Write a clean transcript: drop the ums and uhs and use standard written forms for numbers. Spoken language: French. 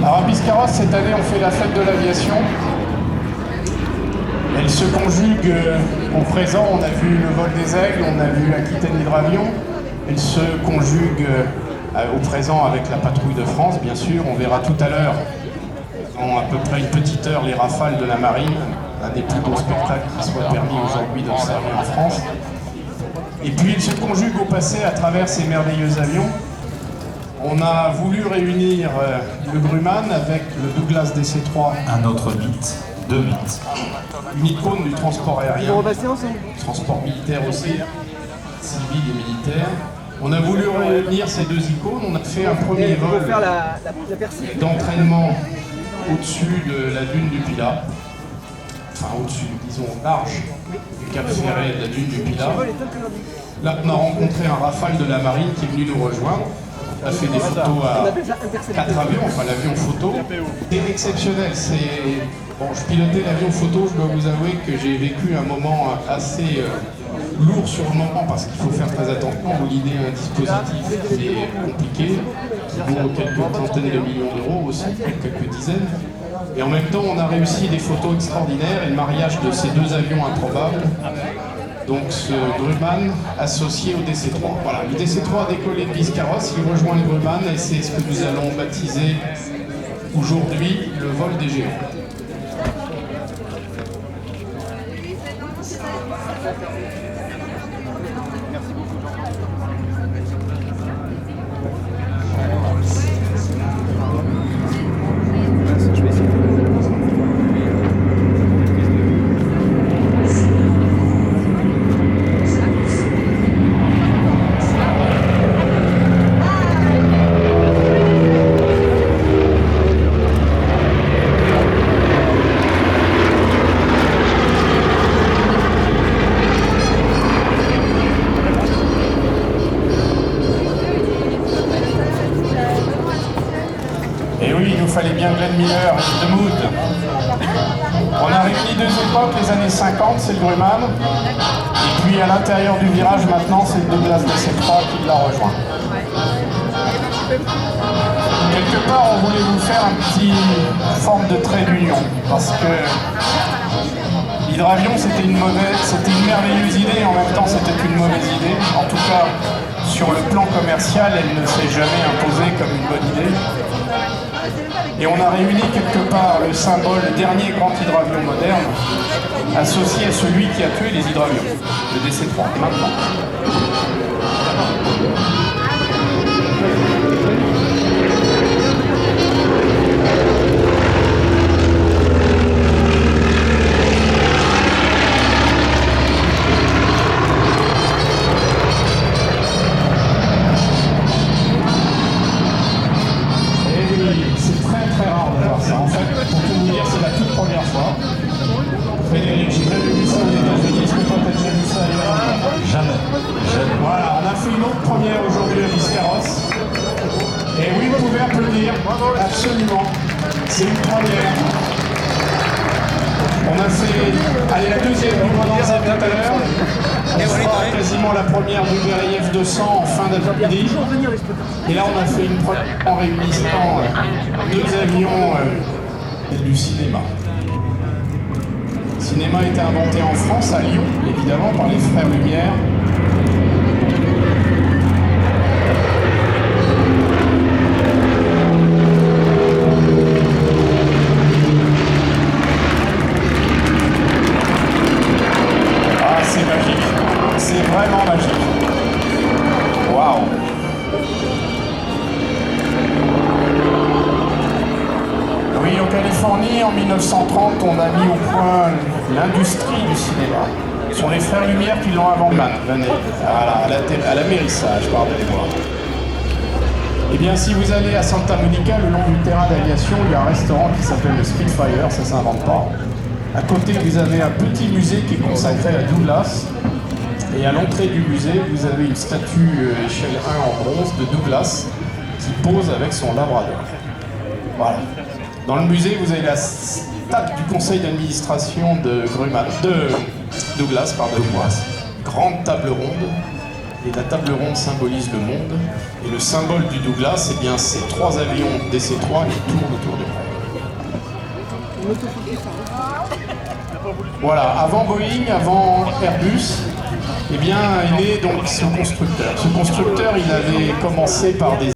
Alors à Biscarrosse, cette année, on fait la fête de l'aviation. Elle se conjugue au présent, on a vu le vol des aigles, on a vu Aquitaine Hydravion. Elle se conjugue au présent avec la patrouille de France, bien sûr. On verra tout à l'heure, en à peu près une petite heure, les rafales de la marine, un des plus beaux spectacles qui soit permis aujourd'hui d'observer en France. Et puis il se conjugue au passé à travers ces merveilleux avions. On a voulu réunir le Grumman avec le Douglas DC-3. Un autre mythe, deux mythes. Une icône du transport aérien, transport militaire aussi, civil et militaire. On a voulu réunir ces deux icônes, on a fait un premier vol d'entraînement au-dessus de la dune du Pilat, enfin au-dessus, disons large du Cap Ferret de la dune du Pilat. Là, on a rencontré un Rafale de la marine qui est venu nous rejoindre. On a fait des photos à 4 avions, enfin l'avion photo. C'est exceptionnel, bon, je pilotais l'avion photo, je dois vous avouer que j'ai vécu un moment assez lourd sur le moment parce qu'il faut faire très attention. Vous lidez un dispositif qui est compliqué, qui vaut quelques centaines de millions d'euros aussi, quelques dizaines. Et en même temps, on a réussi des photos extraordinaires et le mariage de ces deux avions improbables. Donc ce Grumman associé au DC-3. Voilà, le DC-3 a décollé de Biscarrosse, il rejoint le Grumman et c'est ce que nous allons baptiser aujourd'hui le vol des géants. Il fallait bien Glenn Miller, The Mood. On a réuni deux époques, les années 50, c'est le Grumman. Et puis à l'intérieur du virage, maintenant, c'est le Douglas DC-3 qui l'a rejoint. Quelque part, on voulait vous faire un petit forme de trait d'union. Parce que l'hydravion, c'était une merveilleuse idée, en même temps, c'était une mauvaise idée. En tout cas, sur le plan commercial, elle ne s'est jamais imposée comme une bonne idée. Et on a réuni quelque part le symbole, le dernier grand hydravion moderne, associé à celui qui a tué les hydravions, le DC-3, maintenant. Voilà, on a fait une autre première aujourd'hui à Biscarrosse. Et oui, vous pouvez applaudir, absolument. C'est une première. On a fait, allez, la deuxième du Modern tout à l'heure. On fera quasiment la première du VRIF 200 en fin d'après-midi. Et là, on a fait une première en réunissant deux avions du cinéma. Le cinéma a été inventé en France, à Lyon, évidemment, par les frères Lumière. Ah, c'est magique. C'est vraiment magique. Waouh! Oui, en Californie, en 1930, on a mis au point l'industrie du cinéma. Ce sont les frères Lumière qui l'ont inventé. Venez, voilà, à l'amérissage, pardonnez-moi. Eh bien, si vous allez à Santa Monica, le long du terrain d'aviation, il y a un restaurant qui s'appelle le Spitfire, ça s'invente pas. À côté, vous avez un petit musée qui est consacré à Douglas. Et à l'entrée du musée, vous avez une statue échelle 1 en bronze de Douglas qui pose avec son labrador. Voilà. Dans le musée, vous avez la table du conseil d'administration de Douglas, pardonnez-moi. Grande table ronde. Et la table ronde symbolise le monde. Et le symbole du Douglas, eh bien, c'est 3 avions DC-3 qui tournent autour du monde. Voilà, avant Boeing, avant Airbus, eh bien, est né donc ce constructeur. Ce constructeur, il avait commencé par des